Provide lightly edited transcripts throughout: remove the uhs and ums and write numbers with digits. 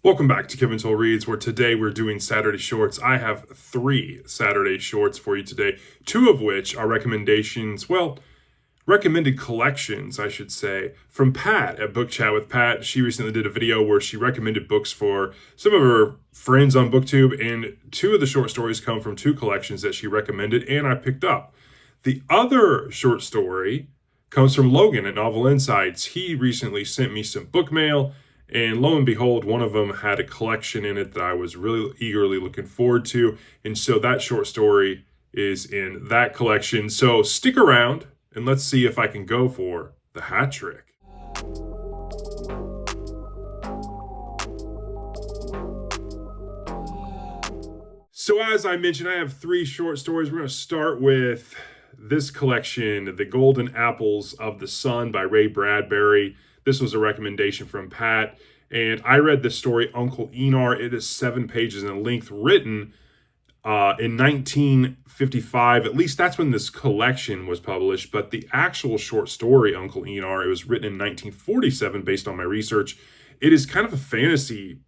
Welcome back to Kevin Toll Reads, where today we're doing Saturday Shorts. I have 3 Saturday Shorts for you today, 2 of which are recommendations, recommended collections, I should say, from Pat at Book Chat with Pat. She recently did a video where she recommended books for some of her friends on BookTube, and 2 of the short stories come from 2 collections that she recommended, and I picked up. The other short story comes from Logan at Novel Insights. He recently sent me some book mail, and lo and behold, one of them had a collection in it that I was really eagerly looking forward to. And so that short story is in that collection. So stick around and let's see if I can go for the hat trick. So as I mentioned, I have 3 short stories. We're going to start with this collection, The Golden Apples of the Sun by Ray Bradbury. This was a recommendation from Pat, and I read this story, Uncle Enar. It is 7 pages in length, written in 1955. At least that's when this collection was published, but the actual short story, Uncle Enar, it was written in 1947 based on my research. It is kind of a fantasy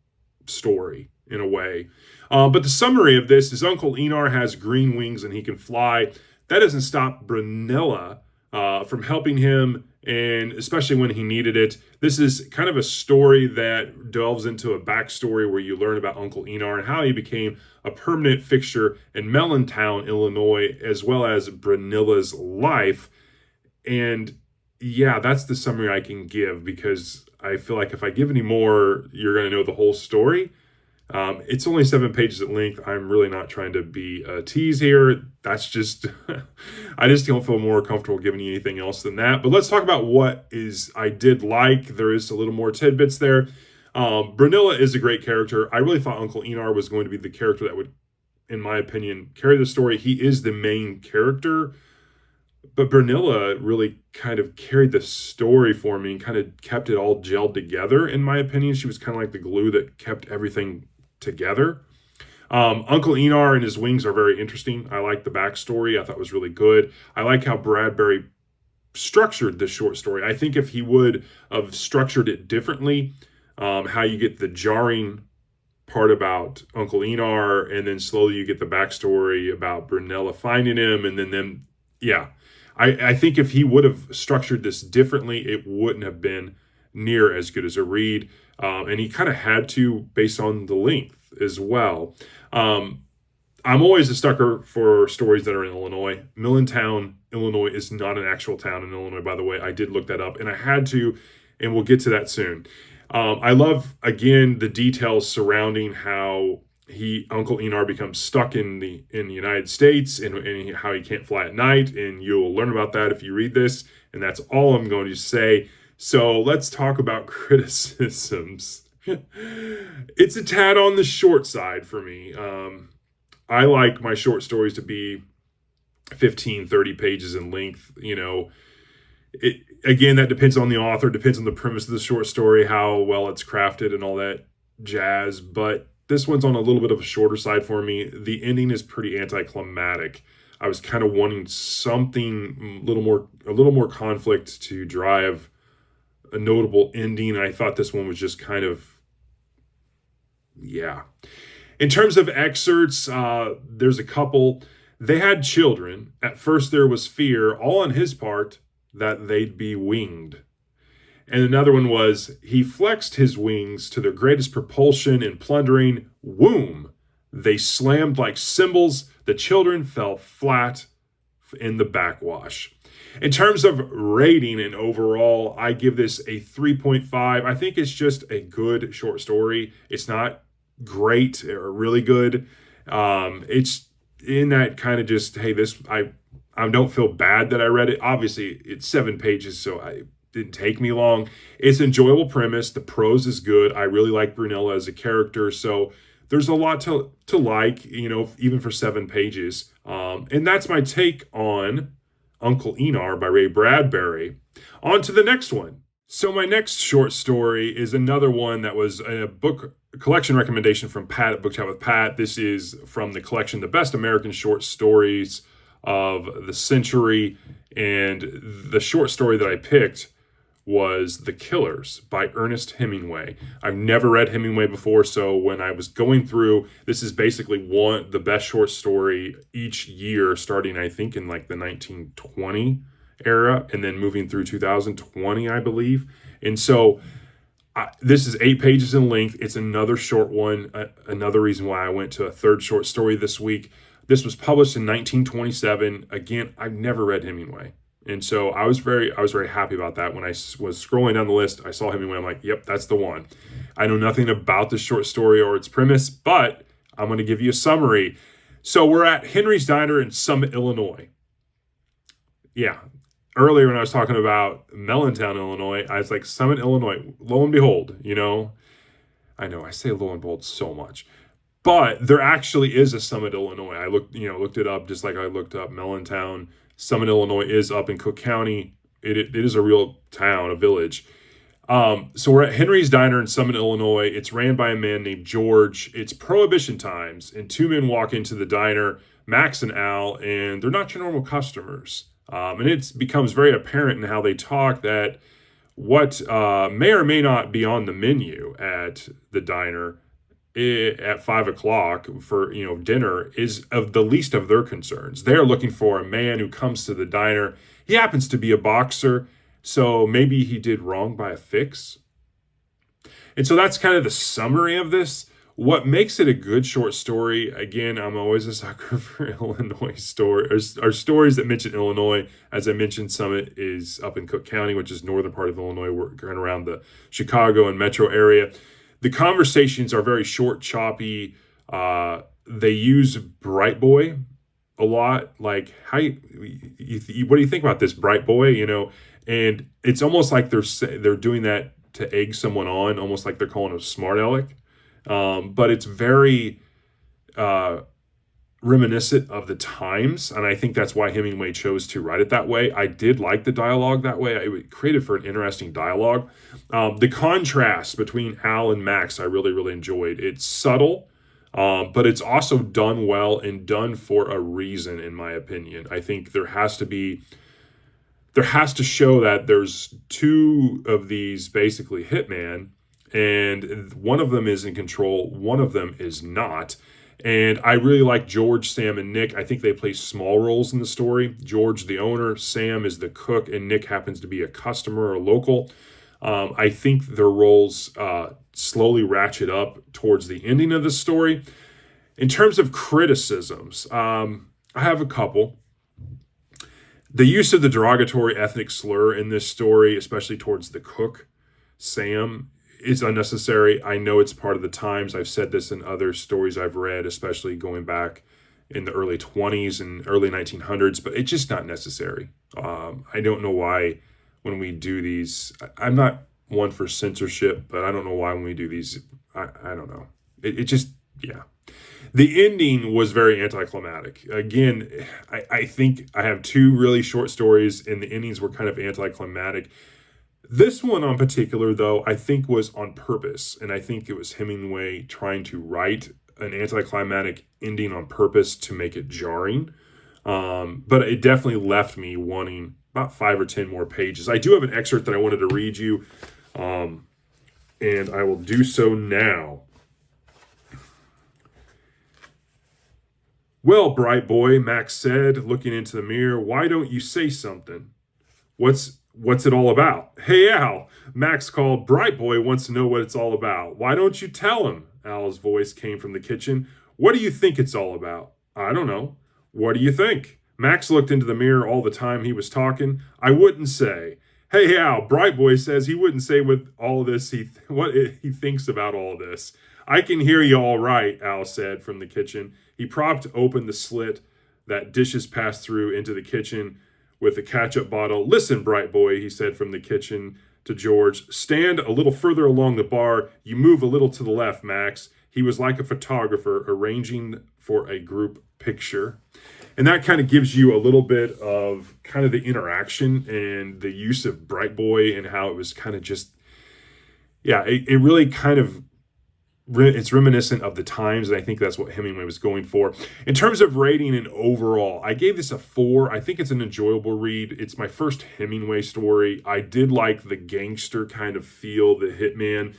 story in a way. But the summary of this is Uncle Enar has green wings and he can fly. That doesn't stop Brunella from helping him, and especially when he needed it. This is kind of a story that delves into a backstory where you learn about Uncle Enar and how he became a permanent fixture in Melontown, Illinois, as well as Brunella's life. And yeah, that's the summary I can give, because I feel like if I give any more, you're going to know the whole story. It's only 7 pages at length. I'm really not trying to be a tease here. That's just, I just don't feel more comfortable giving you anything else than that. But let's talk about what I did like. There is a little more tidbits there. Brunella is a great character. I really thought Uncle Enar was going to be the character that would, in my opinion, carry the story. He is the main character. But Brunella really kind of carried the story for me and kind of kept it all gelled together, in my opinion. She was kind of like the glue that kept everything together. Uncle Enar and his wings are very interesting. I like the backstory. I thought it was really good. I like how Bradbury structured this short story. I think if he would have structured it differently, how you get the jarring part about Uncle Enar, and then slowly you get the backstory about Brunella finding him, and then I think if he would have structured this differently, it wouldn't have been near as good as a read. And he kind of had to, based on the length as well. I'm always a sucker for stories that are in Illinois. Millentown, Illinois is not an actual town in Illinois, by the way. I did look that up, and I had to, and we'll get to that soon. I love, again, the details surrounding how Uncle Enar becomes stuck in the United States, and how he can't fly at night, and you'll learn about that if you read this, and that's all I'm going to say. So let's talk about criticisms. It's a tad on the short side for me. I like my short stories to be 15, 30 pages in length. Again, that depends on the author, depends on the premise of the short story, how well it's crafted and all that jazz, but this one's on a little bit of a shorter side for me. The ending is pretty anticlimactic. I was kind of wanting something a little more conflict to drive a notable ending. I thought this one was just kind of, yeah. In terms of excerpts, there's a couple. They had children. At first there was fear, all on his part, that they'd be winged. And another one was, he flexed his wings to their greatest propulsion in plundering. Whoom! They slammed like cymbals. The children fell flat in the backwash. In terms of rating and overall, I give this a 3.5. I think it's just a good short story. It's not great or really good. It's in that kind of just, hey, I don't feel bad that I read it. Obviously, it's 7 pages, so it didn't take me long. It's an enjoyable premise. The prose is good. I really like Brunella as a character, so there's a lot to like, even for 7 pages. And that's my take on Uncle Enar by Ray Bradbury. On to the next one. So my next short story is another one that was a book collection recommendation from Pat at Book Chat with Pat. This is from the collection, The Best American Short Stories of the Century. And the short story that I picked was The Killers by Ernest Hemingway. I've never read Hemingway before, so when I was going through, this is basically the best short story each year, starting I think in like the 1920 era and then moving through 2020, I believe. And so this is 8 pages in length. It's another short one. Another reason why I went to a third short story this week. This was published in 1927. Again, I've never read Hemingway. And so I was very happy about that. When I was scrolling down the list, I saw Hemingway. I'm like, yep, that's the one. I know nothing about the short story or its premise, but I'm going to give you a summary. So we're at Henry's Diner in Summit, Illinois. Yeah. Earlier when I was talking about Melontown, Illinois, I was like, Summit, Illinois. Lo and behold, I know I say lo and behold so much. But there actually is a Summit, Illinois. I looked it up just like I looked up Melontown. Summit, Illinois is up in Cook County. It is a real town, a village. So we're at Henry's Diner in Summit, Illinois. It's ran by a man named George. It's Prohibition times, and 2 men walk into the diner, Max and Al, and they're not your normal customers. And it becomes very apparent in how they talk that what may or may not be on the menu at the diner at 5 o'clock for dinner is of the least of their concerns. They're looking for a man who comes to the diner. He happens to be a boxer, so maybe he did wrong by a fix. And so that's kind of the summary of this. What makes it a good short story, again, I'm always a sucker for Illinois stories, or stories that mention Illinois. As I mentioned, Summit is up in Cook County, which is northern part of Illinois. We're going around the Chicago and metro area. The conversations are very short, choppy. They use Bright Boy a lot. Like, what do you think about this, Bright Boy? And it's almost like they're doing that to egg someone on, almost like they're calling a smart aleck. But it's very reminiscent of the times, and I think that's why Hemingway chose to write it that way. I did like the dialogue that way. It created for an interesting dialogue. The contrast between Al and Max I really, really enjoyed. It's subtle, but it's also done well and done for a reason, in my opinion. I think there has to show that there's 2 of these basically hitman, and one of them is in control, one of them is not. And I really like George, Sam, and Nick. I think they play small roles in the story. George, the owner, Sam is the cook, and Nick happens to be a customer or local. I think their roles slowly ratchet up towards the ending of the story. In terms of criticisms, I have a couple. The use of the derogatory ethnic slur in this story, especially towards the cook, Sam, is unnecessary. I know it's part of the times. I've said this in other stories I've read, especially going back in the early 20s and early 1900s, but it's just not necessary. I don't know why when we do these, I'm not one for censorship, but I don't know why when we do these, I don't know. It just, yeah. The ending was very anticlimactic. Again, I think I have 2 really short stories, and the endings were kind of anticlimactic. This one in particular, though, I think was on purpose, and I think it was Hemingway trying to write an anticlimactic ending on purpose to make it jarring. But it definitely left me wanting about 5 or 10 more pages. I do have an excerpt that I wanted to read you, and I will do so now. "Well, Bright Boy," Max said, looking into the mirror, "why don't you say something? What's it all about?" "Hey, Al," Max called. "Bright Boy wants to know what it's all about. Why don't you tell him?" Al's voice came from the kitchen. "What do you think it's all about?" "I don't know." "What do you think?" Max looked into the mirror all the time he was talking. "I wouldn't say." "Hey, Al, Bright Boy says he wouldn't say with all this what he thinks about all this." "I can hear you all right," Al said from the kitchen. He propped open the slit that dishes passed through into the kitchen with the ketchup bottle. "Listen, Bright Boy," he said from the kitchen to George. "Stand a little further along the bar. You move a little to the left, Max." He was like a photographer arranging for a group picture. And that kind of gives you a little bit of kind of the interaction and the use of Bright Boy and how it was kind of just, yeah, it really kind of it's reminiscent of the times, and I think that's what Hemingway was going for. In terms of rating and overall, I gave this a 4. I think it's an enjoyable read. It's my first Hemingway story. I did like the gangster kind of feel, the hitman.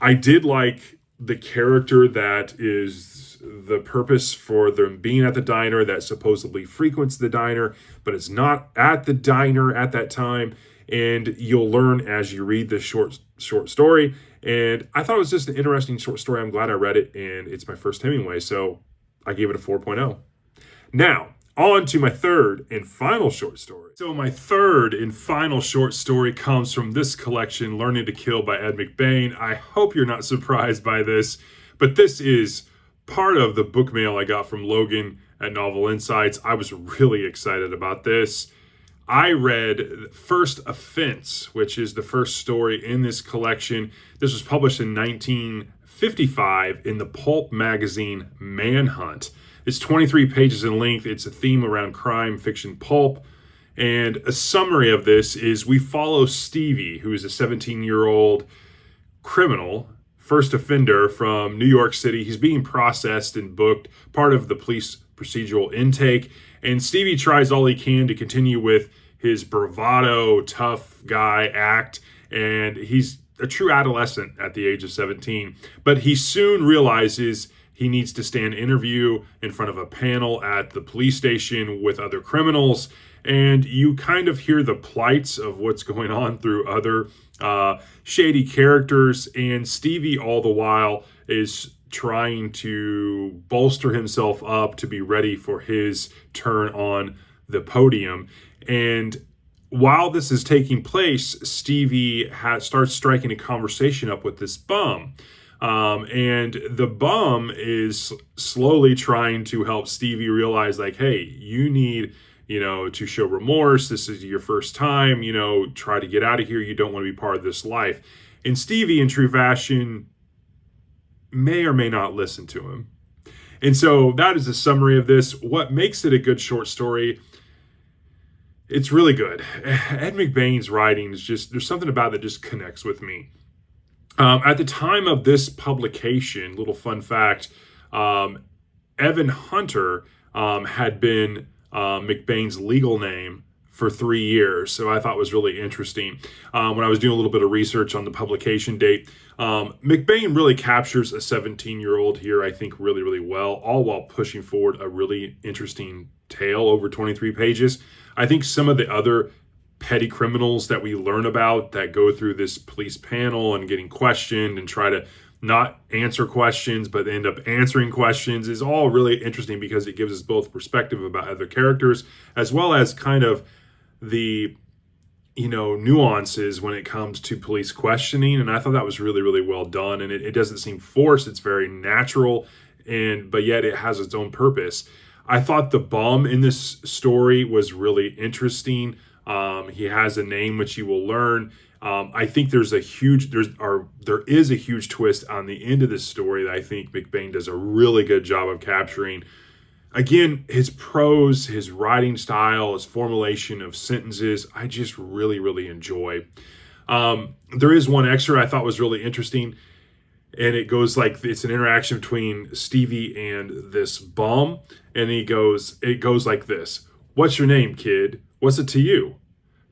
I did like the character that is the purpose for them being at the diner, that supposedly frequents the diner, but is not at the diner at that time. And you'll learn as you read this short story. And I thought it was just an interesting short story. I'm glad I read it, and it's my first Hemingway, so I gave it a 4.0. Now, on to my third and final short story. So my third and final short story comes from this collection, Learning to Kill by Ed McBain. I hope you're not surprised by this, but this is part of the book mail I got from Logan at Novel Insights. I was really excited about this. I read First Offense, which is the first story in this collection. This was published in 1955 in the pulp magazine Manhunt. It's 23 pages in length. It's a theme around crime fiction pulp. And a summary of this is we follow Stevie, who is a 17-year-old criminal, first offender from New York City. He's being processed and booked, part of the police procedural intake. And Stevie tries all he can to continue with his bravado, tough guy act. And he's a true adolescent at the age of 17. But he soon realizes he needs to stand interview in front of a panel at the police station with other criminals. And you kind of hear the plights of what's going on through other shady characters. And Stevie, all the while, is trying to bolster himself up to be ready for his turn on the podium. And while this is taking place, Stevie starts striking a conversation up with this bum. And the bum is slowly trying to help Stevie realize, like, hey, you need, to show remorse. This is your first time, try to get out of here. You don't want to be part of this life. And Stevie, in true fashion, may or may not listen to him. And so that is a summary of this. What makes it a good short story? It's really good. Ed McBain's writing is just, there's something about it that just connects with me. At the time of this publication, little fun fact, Evan Hunter had been McBain's legal name for 3 years. So I thought it was really interesting. When I was doing a little bit of research on the publication date, McBain really captures a 17-year-old here, I think, really, really well, all while pushing forward a really interesting tale over 23 pages. I think some of the other petty criminals that we learn about that go through this police panel and getting questioned and try to not answer questions but end up answering questions is all really interesting because it gives us both perspective about other characters as well as kind of the nuances when it comes to police questioning. And I thought that was really, really well done. And it doesn't seem forced. It's very natural, but yet it has its own purpose. I thought the bum in this story was really interesting. He has a name which you will learn. I think there is a huge twist on the end of this story that I think McBain does a really good job of capturing. Again, his prose, his writing style, his formulation of sentences, I just really, really enjoy. There is one excerpt I thought was really interesting, and it goes like, it's an interaction between Stevie and this bum, and it goes like this. What's your name, kid? What's it to you?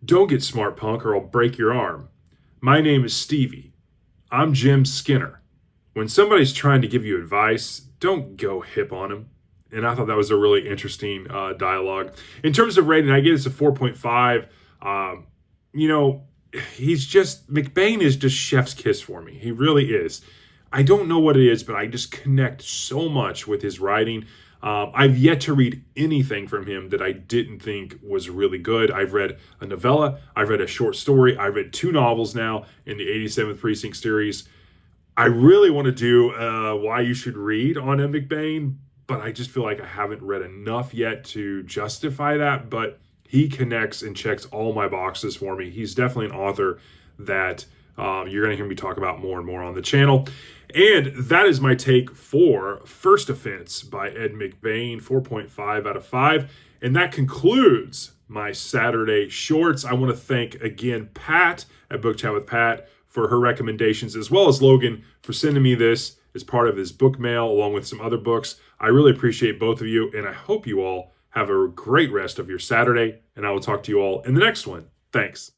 Don't get smart, punk, or I'll break your arm. My name is Stevie. I'm Jim Skinner. When somebody's trying to give you advice, don't go hip on him. And I thought that was a really interesting dialogue. In terms of rating, I give this a 4.5. McBain is just chef's kiss for me. He really is. I don't know what it is, but I just connect so much with his writing. I've yet to read anything from him that I didn't think was really good. I've read a novella. I've read a short story. I've read 2 novels now in the 87th Precinct series. I really want to do Why You Should Read on Ed McBain, but I just feel like I haven't read enough yet to justify that. But he connects and checks all my boxes for me. He's definitely an author that you're going to hear me talk about more and more on the channel. And that is my take for First Offense by Ed McBain, 4.5 out of 5. And that concludes my Saturday shorts. I want to thank again Pat at Book Chat with Pat for her recommendations, as well as Logan for sending me this as part of his book mail, along with some other books. I really appreciate both of you, and I hope you all have a great rest of your Saturday, and I will talk to you all in the next one. Thanks.